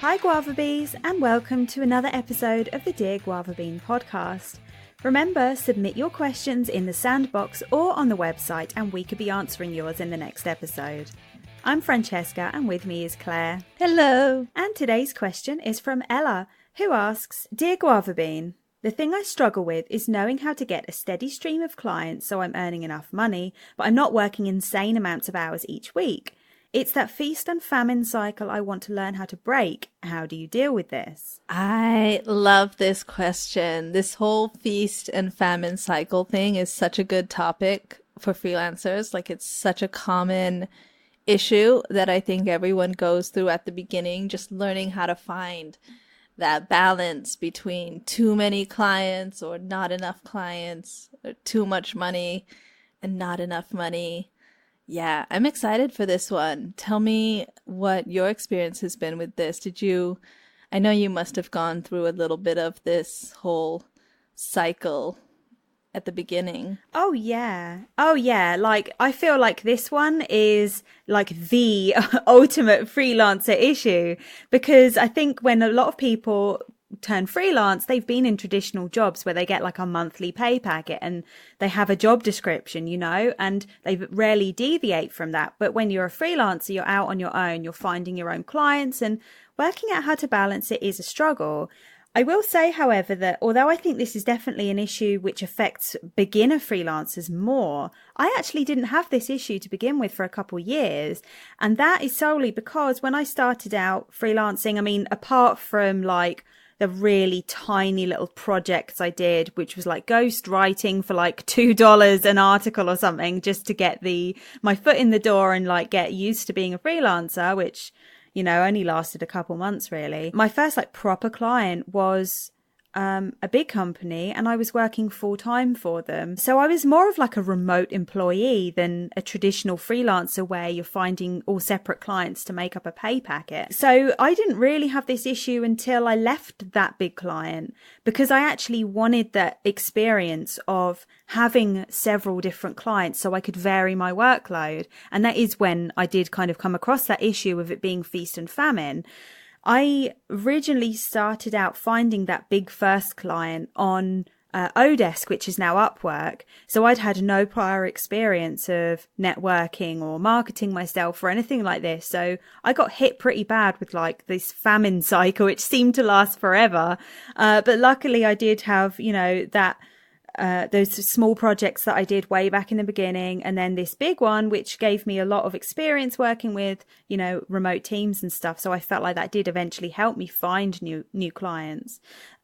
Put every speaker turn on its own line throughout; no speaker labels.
Hi Guava Bees, and welcome to another episode of the Dear Guava Bean podcast. Remember, submit your questions in the sandbox or on the website and we could be answering yours in the next episode. I'm Francesca and with me is Claire.
Hello.
And today's question is from Ella, who asks, Dear Guava Bean, the thing I struggle with is knowing how to get a steady stream of clients so I'm earning enough money, but I'm not working insane amounts of hours each week. It's that feast and famine cycle I want to learn how to break. How do you deal with this?
I love this question. This whole feast and famine cycle thing is such a good topic for freelancers. Like, it's such a common issue that I think everyone goes through at the beginning, just learning how to find that balance between too many clients or not enough clients, or too much money and not enough money. Yeah, I'm excited for this one. Tell me what your experience has been with this. I know you must have gone through a little bit of this whole cycle at the beginning.
Oh yeah. Like, I feel like this one is like the ultimate freelancer issue, because I think when a lot of people turn freelance, they've been in traditional jobs where they get like a monthly pay packet and they have a job description, and they rarely deviate from that. But when you're a freelancer, you're out on your own, you're finding your own clients, and working out how to balance it is a struggle. I will say, however, that although I think this is definitely an issue which affects beginner freelancers more, I actually didn't have this issue to begin with for a couple of years. And that is solely because when I started out freelancing, I mean, apart from like the really tiny little projects I did, which was like ghost writing for like $2 an article or something, just to get my foot in the door and like get used to being a freelancer, which, only lasted a couple months really. My first like proper client was a big company, and I was working full time for them. So I was more of like a remote employee than a traditional freelancer where you're finding all separate clients to make up a pay packet. So I didn't really have this issue until I left that big client, because I actually wanted that experience of having several different clients so I could vary my workload. And that is when I did kind of come across that issue of it being feast and famine. I originally started out finding that big first client on Odesk, which is now Upwork. So I'd had no prior experience of networking or marketing myself or anything like this. So I got hit pretty bad with like this famine cycle, which seemed to last forever. But luckily I did have, those small projects that I did way back in the beginning, and then this big one, which gave me a lot of experience working with, remote teams and stuff. So I felt like that did eventually help me find new clients.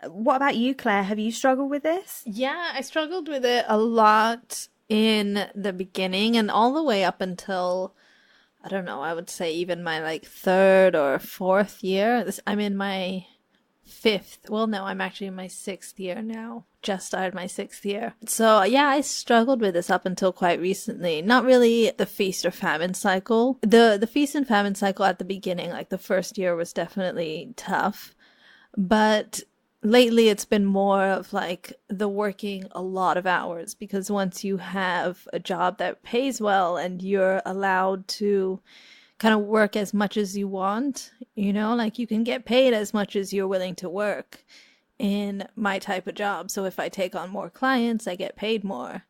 What about you, Claire? Have you struggled with this?
Yeah, I struggled with it a lot in the beginning and all the way up until, I don't know, I would say even my like third or fourth year. I'm in my fifth. Well, no, I'm actually in my sixth year now. Just started my sixth year. So yeah, I struggled with this up until quite recently. Not really the feast or famine cycle. The feast and famine cycle at the beginning, like the first year, was definitely tough. But lately it's been more of like the working a lot of hours, because once you have a job that pays well and you're allowed to kind of work as much as you want, like you can get paid as much as you're willing to work in my type of job. So if I take on more clients, I get paid more.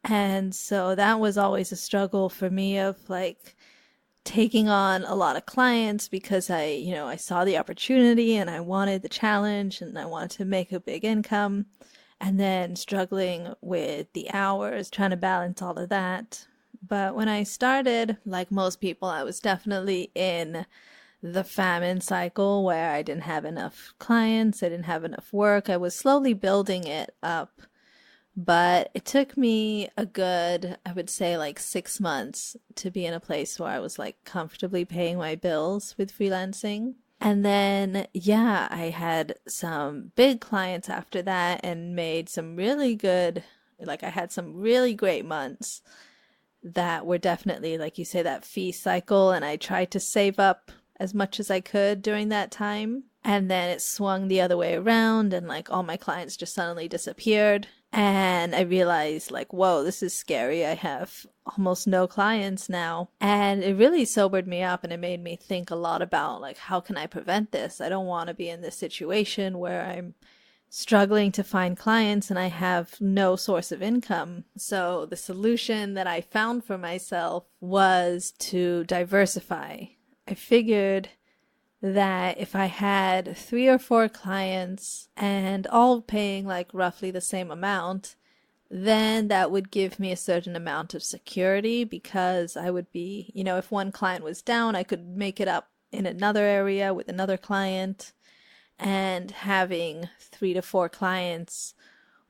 And so that was always a struggle for me, of like taking on a lot of clients, because I saw the opportunity and I wanted the challenge and I wanted to make a big income, and then struggling with the hours, trying to balance all of that. But when I started, like most people, I was definitely in the famine cycle where I didn't have enough clients, I didn't have enough work. I was slowly building it up, but it took me a good, I would say like 6 months to be in a place where I was like comfortably paying my bills with freelancing. And then, yeah, I had some big clients after that and made some really good, like I had some really great months that were definitely, like you say, that feast cycle. And I tried to save up as much as I could during that time. And then it swung the other way around, and like all my clients just suddenly disappeared. And I realized, like, whoa, this is scary. I have almost no clients now. And it really sobered me up, and it made me think a lot about, like, how can I prevent this? I don't want to be in this situation where I'm struggling to find clients and I have no source of income. So the solution that I found for myself was to diversify. I figured that if I had 3 or 4 clients and all paying like roughly the same amount, then that would give me a certain amount of security, because I would be, if one client was down, I could make it up in another area with another client. And having 3 to 4 clients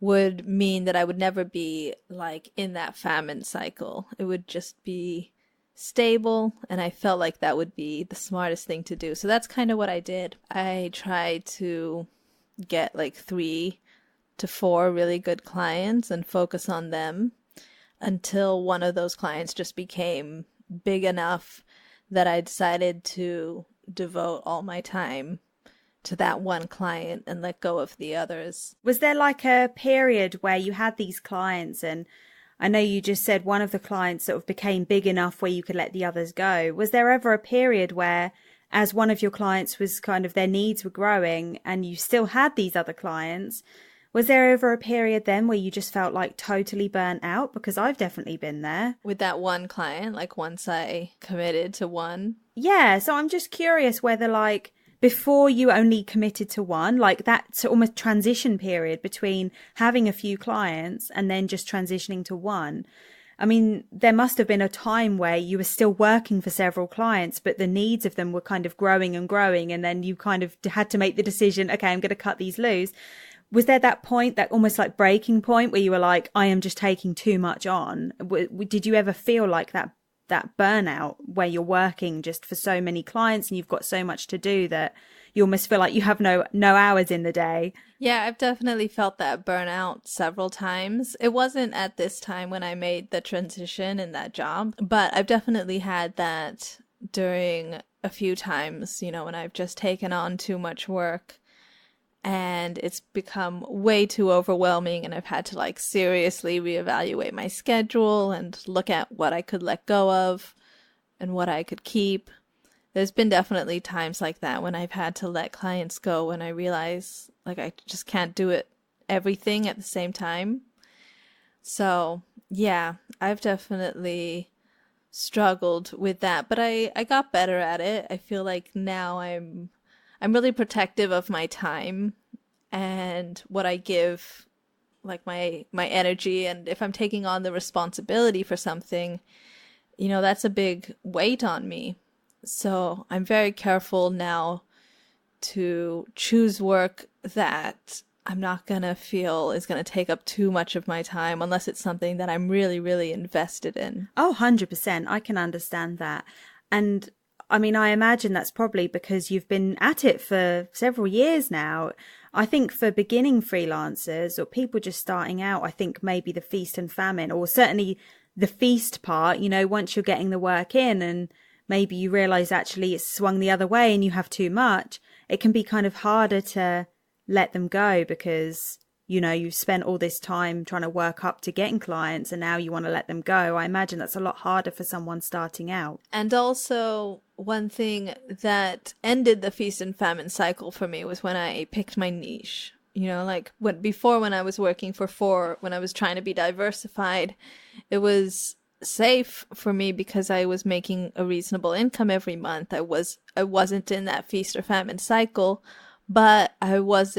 would mean that I would never be like in that famine cycle. It would just be stable, and I felt like that would be the smartest thing to do. So that's kind of what I did. I tried to get like 3 to 4 really good clients and focus on them until one of those clients just became big enough that I decided to devote all my time to that one client and let go of the others.
Was there like a period where you had these clients, and I know you just said one of the clients sort of became big enough where you could let the others go. Was there ever a period where, as one of your clients was kind of, their needs were growing and you still had these other clients, was there ever a period then where you just felt like totally burnt out? Because I've definitely been there.
With that one client, like once I committed to one?
Yeah, so I'm just curious whether like, before you only committed to one, like that almost transition period between having a few clients and then just transitioning to one. I mean, there must have been a time where you were still working for several clients, but the needs of them were kind of growing and growing. And then you kind of had to make the decision, okay, I'm going to cut these loose. Was there that point, that almost like breaking point where you were like, I am just taking too much on? Did you ever feel like that burnout where you're working just for so many clients and you've got so much to do that you almost feel like you have no hours in the day?
Yeah, I've definitely felt that burnout several times. It wasn't at this time when I made the transition in that job, but I've definitely had that during a few times, when I've just taken on too much work and it's become way too overwhelming, and I've had to like seriously reevaluate my schedule and look at what I could let go of and what I could keep. There's been definitely times like that when I've had to let clients go when I realize like I just can't do everything at the same time. So yeah, I've definitely struggled with that, but I got better at it. I feel like now I'm really protective of my time and what I give, like my energy. And if I'm taking on the responsibility for something, that's a big weight on me. So I'm very careful now to choose work that I'm not going to feel is going to take up too much of my time, unless it's something that I'm really, really invested in.
Oh, 100%. I can understand that. And I mean, I imagine that's probably because you've been at it for several years now. I think for beginning freelancers or people just starting out, I think maybe the feast and famine, or certainly the feast part, once you're getting the work in and maybe you realize actually it's swung the other way and you have too much, it can be kind of harder to let them go because you've spent all this time trying to work up to getting clients and now you want to let them go. I imagine that's a lot harder for someone starting out.
And also, one thing that ended the feast and famine cycle for me was when I picked my niche. Like when I was working when I was trying to be diversified, it was safe for me because I was making a reasonable income every month. I wasn't in that feast or famine cycle, but I was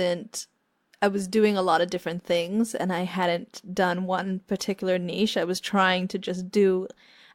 doing a lot of different things and I hadn't done one particular niche. I was trying to just do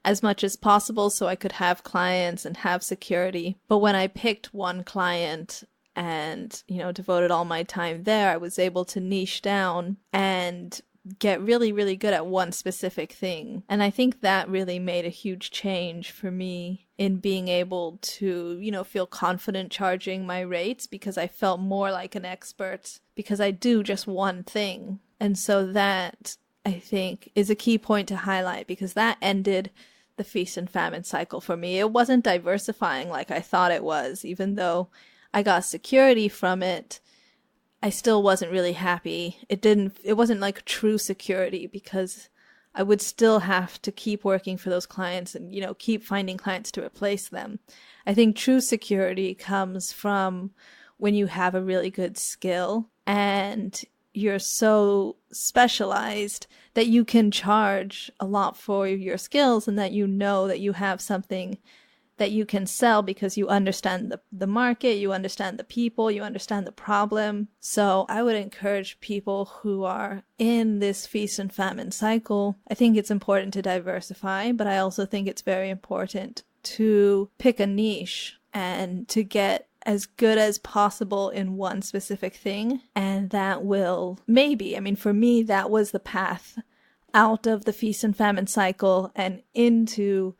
as much as possible so I could have clients and have security. But when I picked one client and, devoted all my time there, I was able to niche down and get really, really good at one specific thing. And I think that really made a huge change for me in being able to, feel confident charging my rates, because I felt more like an expert because I do just one thing. And so that, I think, is a key point to highlight, because that ended the feast and famine cycle for me. It wasn't diversifying like I thought it was, even though I got security from it. I still wasn't really happy. It wasn't like true security, because I would still have to keep working for those clients and, keep finding clients to replace them. I think true security comes from when you have a really good skill and you're so specialized that you can charge a lot for your skills, and that that you have something that you can sell because you understand the market, you understand the people, you understand the problem. So I would encourage people who are in this feast and famine cycle. I think it's important to diversify, but I also think it's very important to pick a niche and to get as good as possible in one specific thing. And that will for me, that was the path out of the feast and famine cycle and into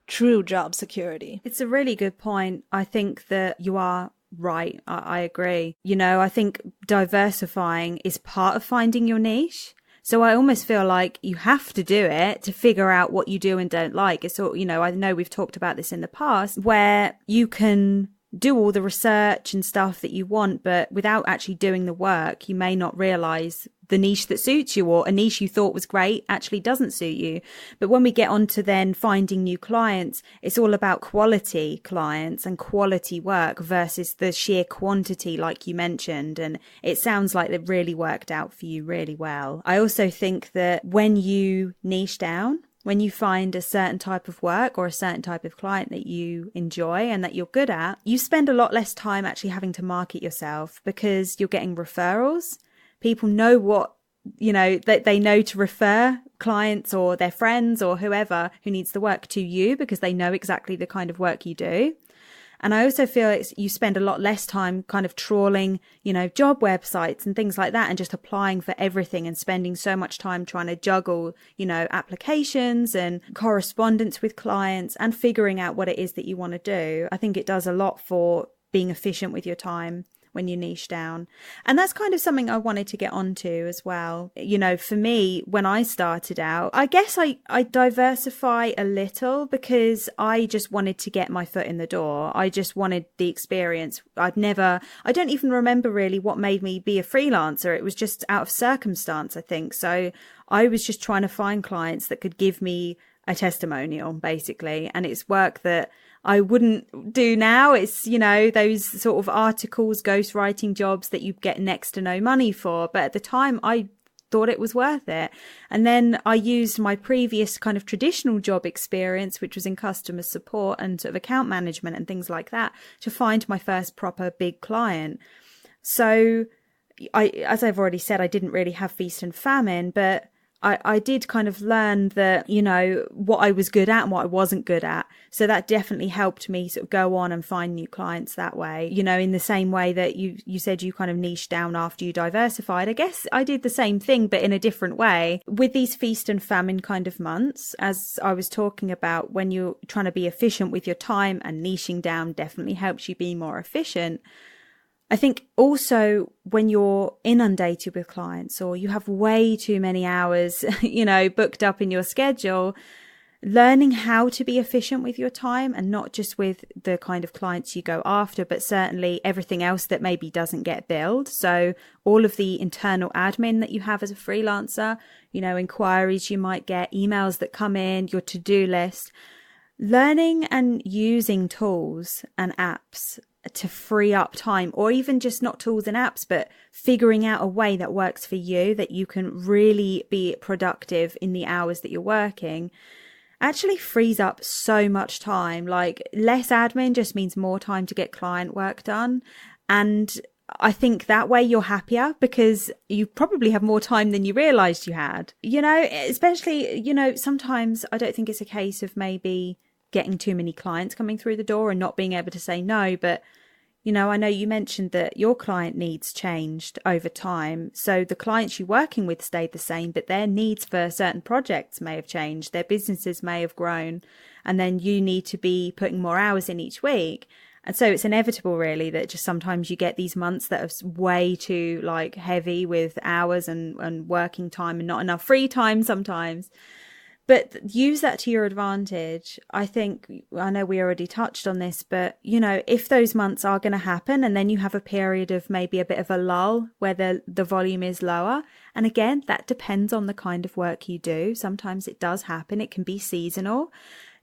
true job security.
It's a really good point. I think that you are right. I agree. I think diversifying is part of finding your niche. So I almost feel like you have to do it to figure out what you do and don't like. It's all, I know we've talked about this in the past, where you can do all the research and stuff that you want, but without actually doing the work, you may not realize the niche that suits you, or a niche you thought was great actually doesn't suit you. But when we get on to then finding new clients, it's all about quality clients and quality work versus the sheer quantity, like you mentioned. And it sounds like it really worked out for you really well. I also think that when you niche down, when you find a certain type of work or a certain type of client that you enjoy and that you're good at, you spend a lot less time actually having to market yourself, because you're getting referrals. People know that they know to refer clients or their friends or whoever who needs the work to you, because they know exactly the kind of work you do. And I also feel you spend a lot less time kind of trawling, job websites and things like that, and just applying for everything and spending so much time trying to juggle, applications and correspondence with clients and figuring out what it is that you want to do. I think it does a lot for being efficient with your time when you niche down. And that's kind of something I wanted to get onto as well. For me, when I started out, I guess I diversify a little because I just wanted to get my foot in the door. I just wanted the experience. I don't even remember really what made me be a freelancer. It was just out of circumstance, I think. So I was just trying to find clients that could give me a testimonial, basically. And it's work that I wouldn't do now. It's, those sort of articles, ghostwriting jobs that you get next to no money for. But at the time, I thought it was worth it. And then I used my previous kind of traditional job experience, which was in customer support and sort of account management and things like that, to find my first proper big client. So as I've already said, I didn't really have feast and famine, but I did kind of learn that, what I was good at and what I wasn't good at. So that definitely helped me sort of go on and find new clients that way. In the same way that you said you kind of niched down after you diversified. I guess I did the same thing, but in a different way. With these feast and famine kind of months, as I was talking about, when you're trying to be efficient with your time, and niching down definitely helps you be more efficient. I think also when you're inundated with clients, or you have way too many hours, booked up in your schedule, learning how to be efficient with your time, and not just with the kind of clients you go after, but certainly everything else that maybe doesn't get billed. So all of the internal admin that you have as a freelancer, inquiries you might get, emails that come in, your to-do list, learning and using tools and apps to free up time, or even just not tools and apps, but figuring out a way that works for you, that you can really be productive in the hours that you're working, actually frees up so much time. Like, less admin just means more time to get client work done. And I think that way you're happier, because you probably have more time than you realized you had, especially, sometimes I don't think it's a case of maybe getting too many clients coming through the door and not being able to say no. But, I know you mentioned that your client needs changed over time. So the clients you're working with stayed the same, but their needs for certain projects may have changed. Their businesses may have grown. And then you need to be putting more hours in each week. And so it's inevitable, really, that just sometimes you get these months that are way too heavy with hours and working time, and not enough free time sometimes. But use that to your advantage. I know we already touched on this, but if those months are going to happen and then you have a period of maybe a bit of a lull where the volume is lower. And again, that depends on the kind of work you do. Sometimes it does happen. It can be seasonal.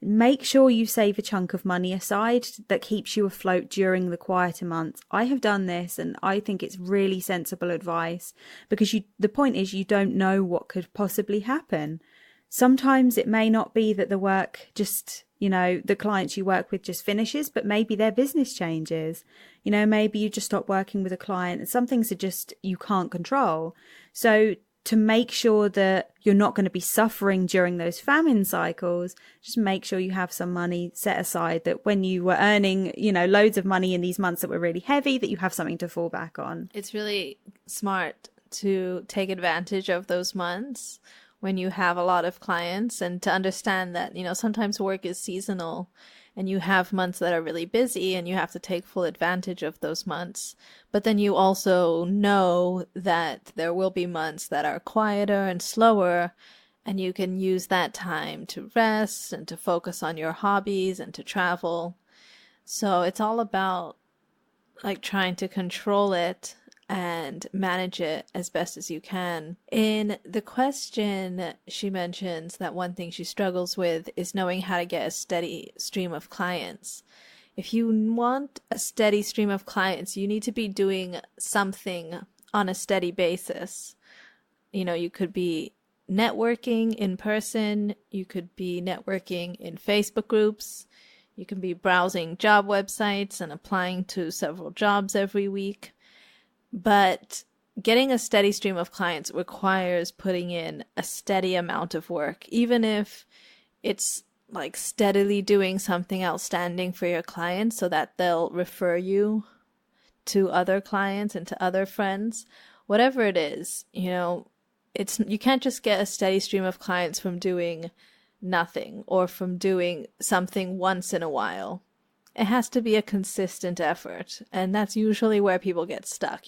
Make sure you save a chunk of money aside that keeps you afloat during the quieter months. I have done this and I think it's really sensible advice because the point is you don't know what could possibly happen. Sometimes it may not be that the work just, the clients you work with just finishes, but maybe their business changes. Maybe you just stop working with a client and some things are just you can't control. So to make sure that you're not going to be suffering during those famine cycles, just make sure you have some money set aside that when you were earning, loads of money in these months that were really heavy, that you have something to fall back on.
It's really smart to take advantage of those months when you have a lot of clients and to understand that, sometimes work is seasonal and you have months that are really busy and you have to take full advantage of those months. But then you also know that there will be months that are quieter and slower and you can use that time to rest and to focus on your hobbies and to travel. So it's all about trying to control it and manage it as best as you can. In the question, she mentions that one thing she struggles with is knowing how to get a steady stream of clients. If you want a steady stream of clients, you need to be doing something on a steady basis. You could be networking in person, you could be networking in Facebook groups, you can be browsing job websites and applying to several jobs every week. But getting a steady stream of clients requires putting in a steady amount of work, even if it's steadily doing something outstanding for your clients so that they'll refer you to other clients and to other friends. Whatever it is, you can't just get a steady stream of clients from doing nothing or from doing something once in a while. It has to be a consistent effort. And that's usually where people get stuck.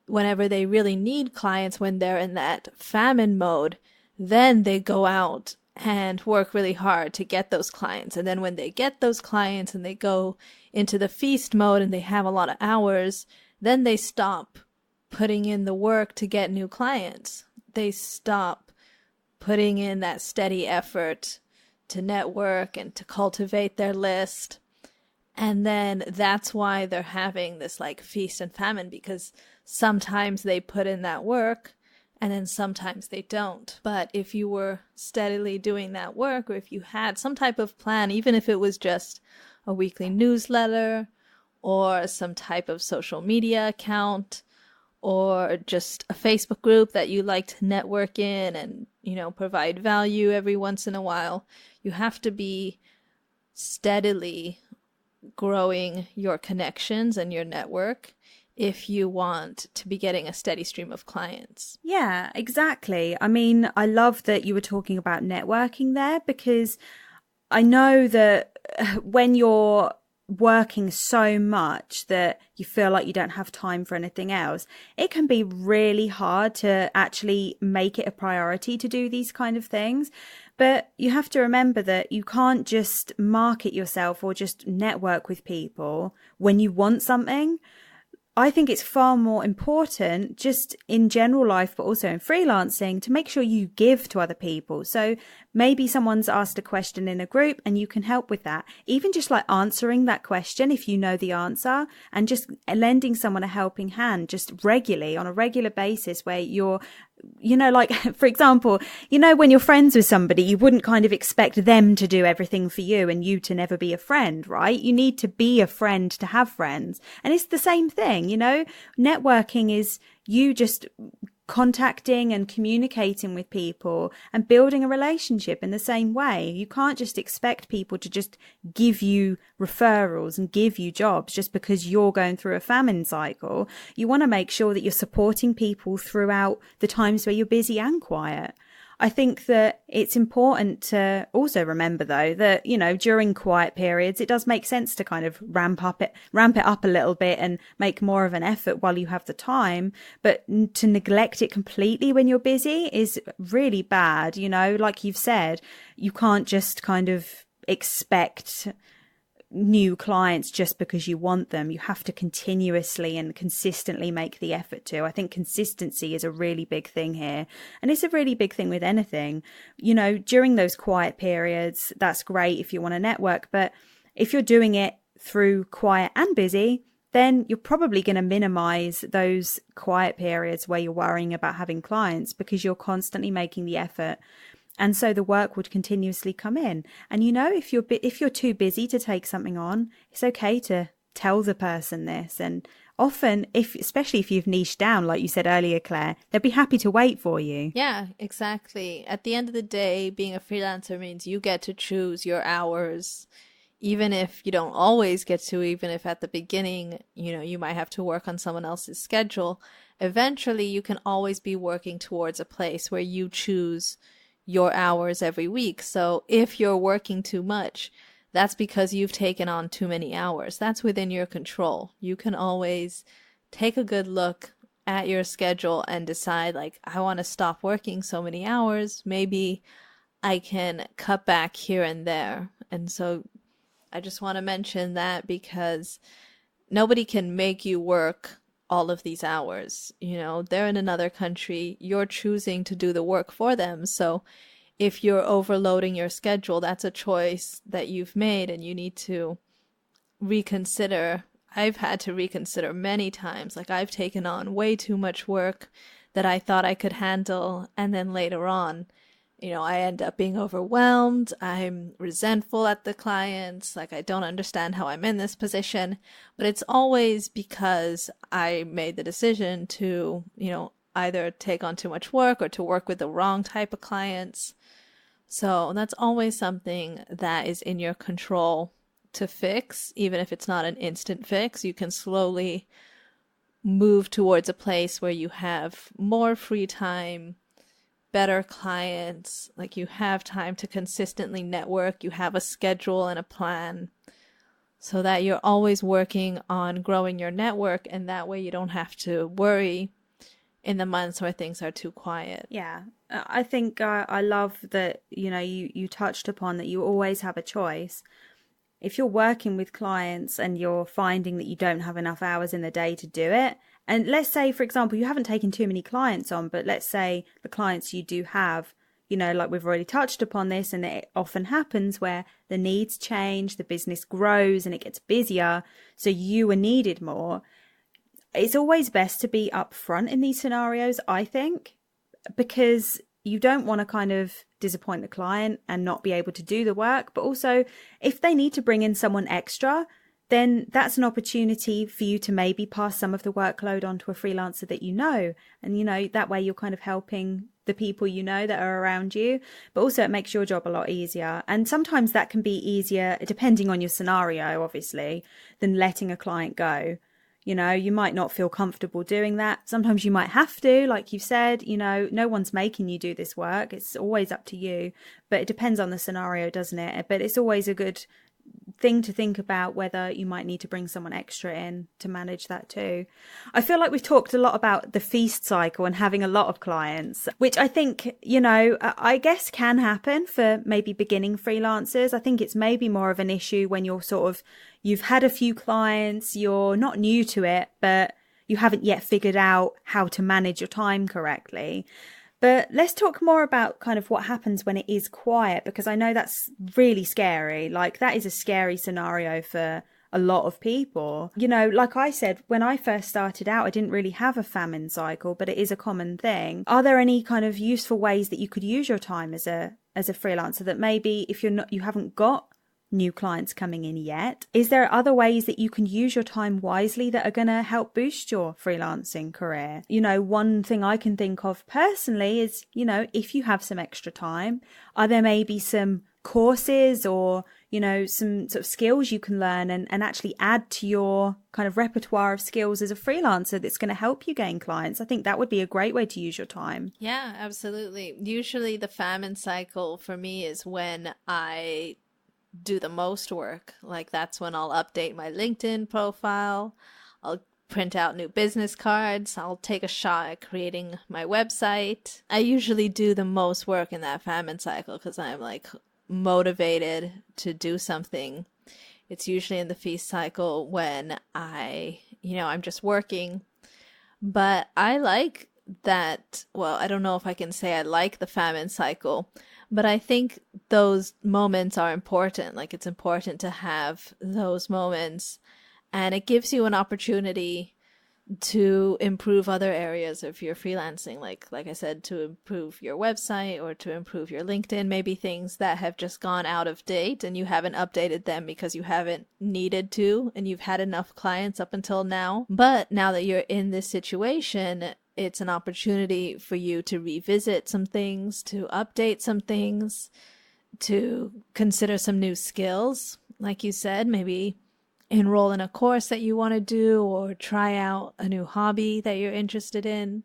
Whenever they really need clients, when they're in that famine mode, then they go out and work really hard to get those clients. And then when they get those clients and they go into the feast mode and they have a lot of hours, then they stop putting in the work to get new clients. They stop putting in that steady effort to network and to cultivate their list. And then that's why they're having this feast and famine, because sometimes they put in that work and then sometimes they don't. But if you were steadily doing that work, or if you had some type of plan, even if it was just a weekly newsletter or some type of social media account or just a Facebook group that you like to network in and, provide value every once in a while, you have to be steadily growing your connections and your network if you want to be getting a steady stream of clients.
Yeah, exactly. I mean, I love that you were talking about networking there, because I know that when you're working so much that you feel like you don't have time for anything else, it can be really hard to actually make it a priority to do these kind of things. But you have to remember that you can't just market yourself or just network with people when you want something. I think it's far more important, just in general life, but also in freelancing, to make sure you give to other people. So maybe someone's asked a question in a group and you can help with that. Even just answering that question if you know the answer, and just lending someone a helping hand just regularly, on a regular basis, where you're, for example, when you're friends with somebody, you wouldn't kind of expect them to do everything for you and you to never be a friend, right? You need to be a friend to have friends. And it's the same thing, networking is you just contacting and communicating with people and building a relationship in the same way. You can't just expect people to just give you referrals and give you jobs just because you're going through a famine cycle. You want to make sure that you're supporting people throughout the times where you're busy and quiet. I think that it's important to also remember though that, you know, during quiet periods, it does make sense to kind of ramp it up a little bit and make more of an effort while you have the time. But to neglect it completely when you're busy is really bad. You know, like you've said, you can't just kind of expect new clients just because you want them. You have to continuously and consistently make the effort to. I think consistency is a really big thing here. And it's a really big thing with anything. You know, during those quiet periods, that's great if you want to network. But if you're doing it through quiet and busy, then you're probably going to minimize those quiet periods where you're worrying about having clients because you're constantly making the effort. And so the work would continuously come in. And, you know, if you're too busy to take something on, it's okay to tell the person this. And often, especially if you've niched down, like you said earlier, Claire, they'll be happy to wait for you.
Yeah, exactly. At the end of the day, being a freelancer means you get to choose your hours, even if you don't always get to, even if at the beginning, you know, you might have to work on someone else's schedule. Eventually, you can always be working towards a place where you choose your hours every week. So if you're working too much, that's because you've taken on too many hours. That's within your control. You can always take a good look at your schedule and decide, like, I want to stop working so many hours. Maybe I can cut back here and there. And so I just want to mention that because nobody can make you work all of these hours. You know, they're in another country. You're choosing to do the work for them. So if you're overloading your schedule, that's a choice that you've made and you need to reconsider. I've had to reconsider many times. Like, I've taken on way too much work that I thought I could handle. And then later on, you know, I end up being overwhelmed. I'm resentful at the clients. Like, I don't understand how I'm in this position. But it's always because I made the decision to, you know, either take on too much work or to work with the wrong type of clients. So that's always something that is in your control to fix. Even if it's not an instant fix, you can slowly move towards a place where you have more free time, better clients, like you have time to consistently network, you have a schedule and a plan so that you're always working on growing your network, and that way you don't have to worry in the months where things are too quiet.
Yeah, I think I love that, you know, you touched upon that you always have a choice. If you're working with clients and you're finding that you don't have enough hours in the day to do it, and let's say, for example, you haven't taken too many clients on, but let's say the clients you do have, you know, like we've already touched upon this, and it often happens where the needs change, the business grows and it gets busier, so you are needed more. It's always best to be upfront in these scenarios, I think, because you don't want to kind of disappoint the client and not be able to do the work. But also, if they need to bring in someone extra, then that's an opportunity for you to maybe pass some of the workload onto a freelancer that you know. And, you know, that way you're kind of helping the people you know that are around you. But also it makes your job a lot easier. And sometimes that can be easier, depending on your scenario, obviously, than letting a client go. You know, you might not feel comfortable doing that. Sometimes you might have to, like you said, you know, no one's making you do this work. It's always up to you. But it depends on the scenario, doesn't it? But it's always a good thing to think about whether you might need to bring someone extra in to manage that too. I feel like we've talked a lot about the feast cycle and having a lot of clients, which I think, you know, I guess can happen for maybe beginning freelancers. I think it's maybe more of an issue when you're you've had a few clients, you're not new to it, but you haven't yet figured out how to manage your time correctly. But let's talk more about kind of what happens when it is quiet, because I know that's really scary. Like, that is a scary scenario for a lot of people. You know, like I said, when I first started out, I didn't really have a famine cycle, but it is a common thing. Are there any kind of useful ways that you could use your time as a freelancer that maybe if you haven't got new clients coming in yet, is there other ways that you can use your time wisely that are going to help boost your freelancing career? You know, one thing I can think of personally is, you know, if you have some extra time, are there maybe some courses or, some sort of skills you can learn and actually add to your kind of repertoire of skills as a freelancer that's going to help you gain clients. I think that would be a great way to use your time.
Yeah, absolutely. Usually the famine cycle for me is when I do the most work. Like that's when I'll update my LinkedIn profile. I'll print out new business cards. I'll take a shot at creating my website. I usually do the most work in that famine cycle because I'm like motivated to do something. It's usually in the feast cycle when I'm just working. But I like that. Well, I don't know if I can say I like the famine cycle, but I think those moments are important. Like it's important to have those moments, and it gives you an opportunity to improve other areas of your freelancing. Like I said, to improve your website or to improve your LinkedIn, maybe things that have just gone out of date and you haven't updated them because you haven't needed to and you've had enough clients up until now. But now that you're in this situation, it's an opportunity for you to revisit some things, to update some things, to consider some new skills. Like you said, maybe enroll in a course that you want to do or try out a new hobby that you're interested in.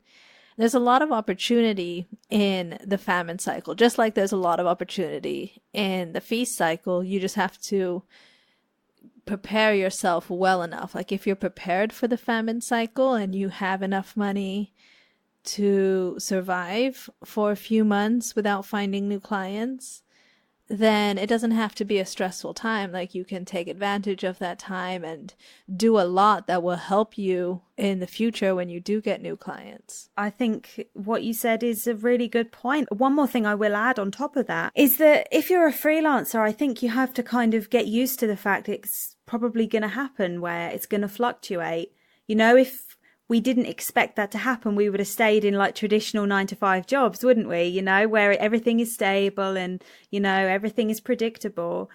There's a lot of opportunity in the famine cycle, just like there's a lot of opportunity in the feast cycle. You just have to prepare yourself well enough. Like if you're prepared for the famine cycle and you have enough money to survive for a few months without finding new clients, then it doesn't have to be a stressful time. Like you can take advantage of that time and do a lot that will help you in the future when you do get new clients.
I think what you said is a really good point. One more thing I will add on top of that is that if you're a freelancer, I think you have to kind of get used to the fact it's probably going to happen where it's going to fluctuate. If we didn't expect that to happen, we would have stayed in like traditional 9-to-5 jobs, wouldn't we? Where everything is stable and, everything is predictable.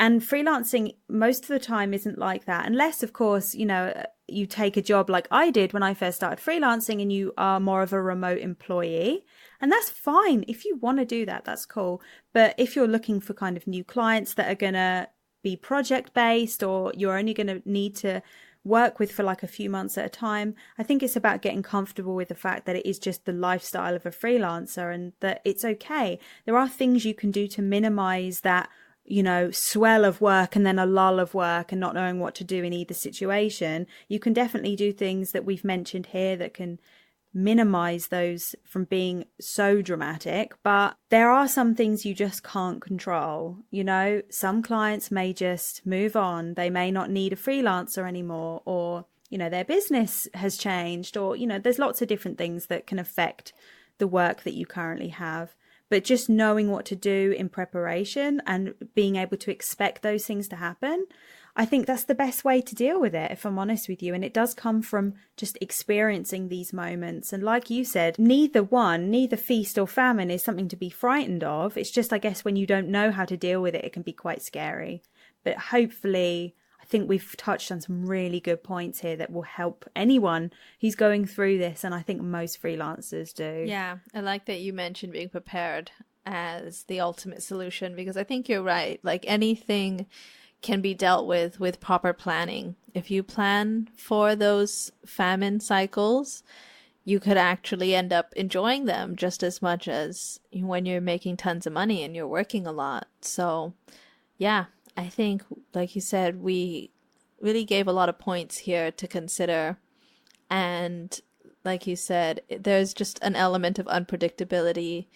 And freelancing most of the time isn't like that. Unless, of course, you take a job like I did when I first started freelancing and you are more of a remote employee. And that's fine. If you want to do that, that's cool. But if you're looking for kind of new clients that are going to be project based, or you're only going to need to work with for like a few months at a time, I think it's about getting comfortable with the fact that it is just the lifestyle of a freelancer and that it's okay. There are things you can do to minimize that, swell of work and then a lull of work and not knowing what to do in either situation. You can definitely do things that we've mentioned here that can minimize those from being so dramatic, but there are some things you just can't control. Some clients may just move on. They may not need a freelancer anymore, or their business has changed, or there's lots of different things that can affect the work that you currently have. But just knowing what to do in preparation and being able to expect those things to happen, I think that's the best way to deal with it, if I'm honest with you. And it does come from just experiencing these moments. And like you said, neither feast or famine is something to be frightened of. It's just, I guess, when you don't know how to deal with it, it can be quite scary. But hopefully, I think we've touched on some really good points here that will help anyone who's going through this. And I think most freelancers do.
Yeah, I like that you mentioned being prepared as the ultimate solution, because I think you're right. Like anything can be dealt with proper planning. If you plan for those famine cycles, you could actually end up enjoying them just as much as when you're making tons of money and you're working a lot. So yeah, I think, like you said, we really gave a lot of points here to consider. And like you said, there's just an element of unpredictability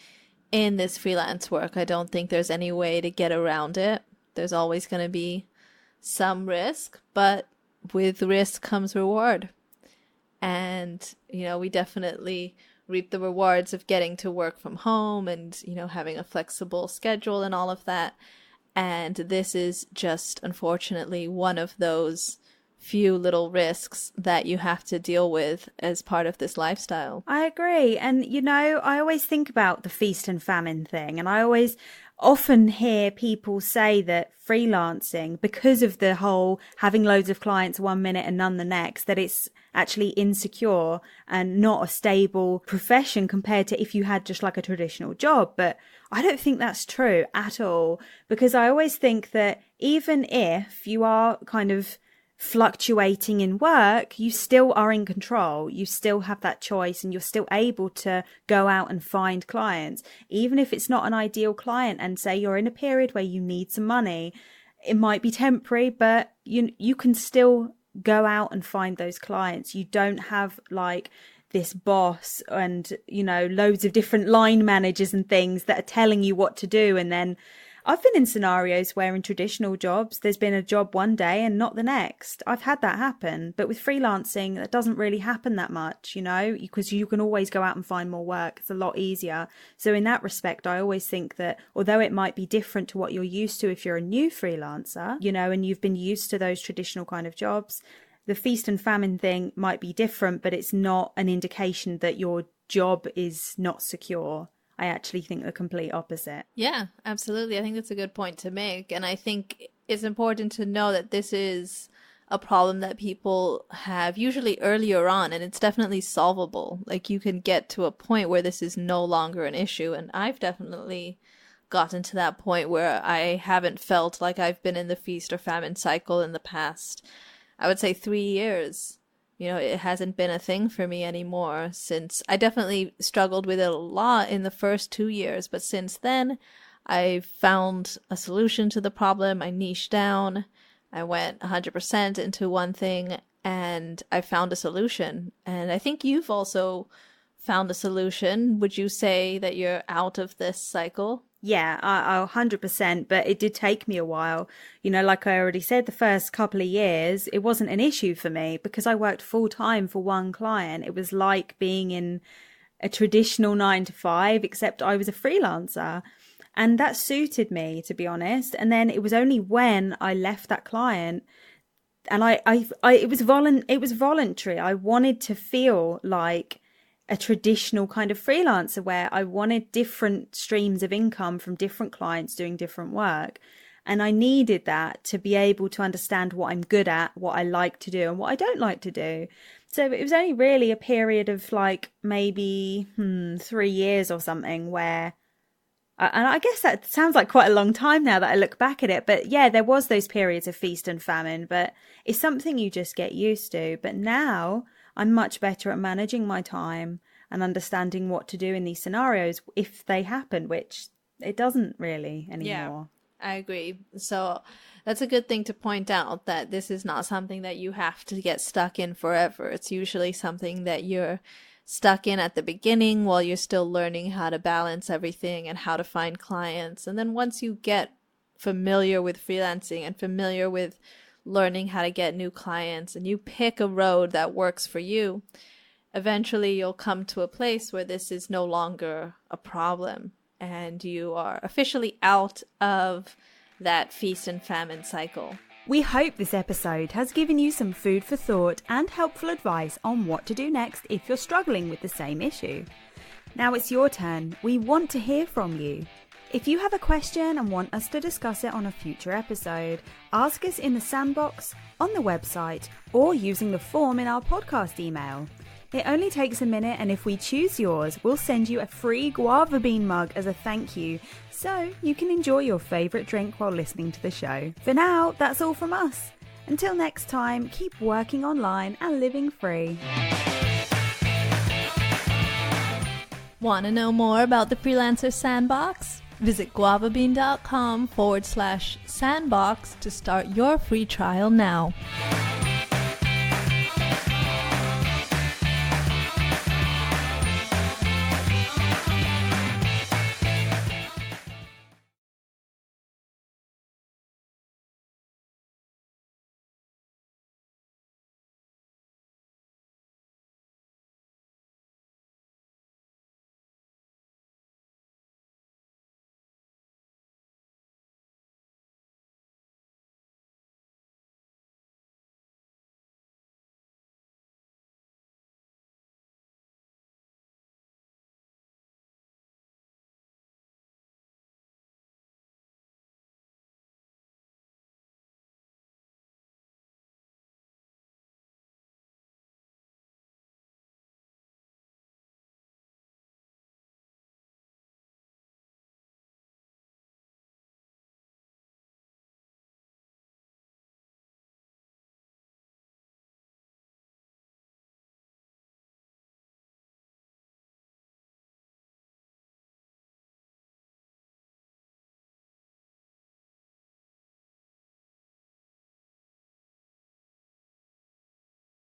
in this freelance work. I don't think there's any way to get around it. There's always going to be some risk, but with risk comes reward. And, we definitely reap the rewards of getting to work from home and, having a flexible schedule and all of that. And this is just, unfortunately, one of those few little risks that you have to deal with as part of this lifestyle.
I agree. And, I always think about the feast and famine thing. And I always often hear people say that freelancing, because of the whole having loads of clients one minute and none the next, that it's actually insecure and not a stable profession compared to if you had just like a traditional job. But I don't think that's true at all, because I always think that even if you are kind of fluctuating in work, you still are in control. You still have that choice, and you're still able to go out and find clients, even if it's not an ideal client, and say you're in a period where you need some money. It might be temporary, but you can still go out and find those clients. You don't have like this boss and, you know, loads of different line managers and things that are telling you what to do. And then I've been in scenarios where in traditional jobs, there's been a job one day and not the next. I've had that happen. But with freelancing, that doesn't really happen that much, you know, because you can always go out and find more work. It's a lot easier. So in that respect, I always think that although it might be different to what you're used to if you're a new freelancer, you know, and you've been used to those traditional kind of jobs, the feast and famine thing might be different, but it's not an indication that your job is not secure. I actually think the complete opposite.
Yeah, absolutely. I think that's a good point to make. And I think it's important to know that this is a problem that people have usually earlier on, and it's definitely solvable. Like, you can get to a point where this is no longer an issue. And I've definitely gotten to that point where I haven't felt like I've been in the feast or famine cycle in the past, I would say 3 years. You know, it hasn't been a thing for me anymore since I definitely struggled with it a lot in the first 2 years. But since then, I found a solution to the problem. I niched down. I went 100% into one thing, and I found a solution. And I think you've also found a solution. Would you say that you're out of this cycle?
Yeah, I 100%, but it did take me a while. You know, like I already said, the first couple of years, it wasn't an issue for me because I worked full time for one client. It was like being in a traditional 9 to 5, except I was a freelancer. And that suited me, to be honest. And then it was only when I left that client, and it was voluntary. I wanted to feel like a traditional kind of freelancer where I wanted different streams of income from different clients doing different work. And I needed that to be able to understand what I'm good at, what I like to do and what I don't like to do. So it was only really a period of like maybe 3 years or something where, and I guess that sounds like quite a long time now that I look back at it. But yeah, there was those periods of feast and famine, but it's something you just get used to. But now I'm much better at managing my time and understanding what to do in these scenarios if they happen, which it doesn't really anymore.
Yeah, I agree. So that's a good thing to point out, that this is not something that you have to get stuck in forever. It's usually something that you're stuck in at the beginning while you're still learning how to balance everything and how to find clients. And then once you get familiar with freelancing and familiar with learning how to get new clients, and you pick a road that works for you, eventually you'll come to a place where this is no longer a problem and you are officially out of that feast and famine cycle.
We hope this episode has given you some food for thought and helpful advice on what to do next if you're struggling with the same issue. Now it's your turn. We want to hear from you. If you have a question and want us to discuss it on a future episode, ask us in the sandbox, on the website, or using the form in our podcast email. It only takes a minute, and if we choose yours, we'll send you a free guava bean mug as a thank you, so you can enjoy your favourite drink while listening to the show. For now, that's all from us. Until next time, keep working online and living free.
Want to know more about the Freelancer Sandbox? Visit guavabean.com/sandbox to start your free trial now.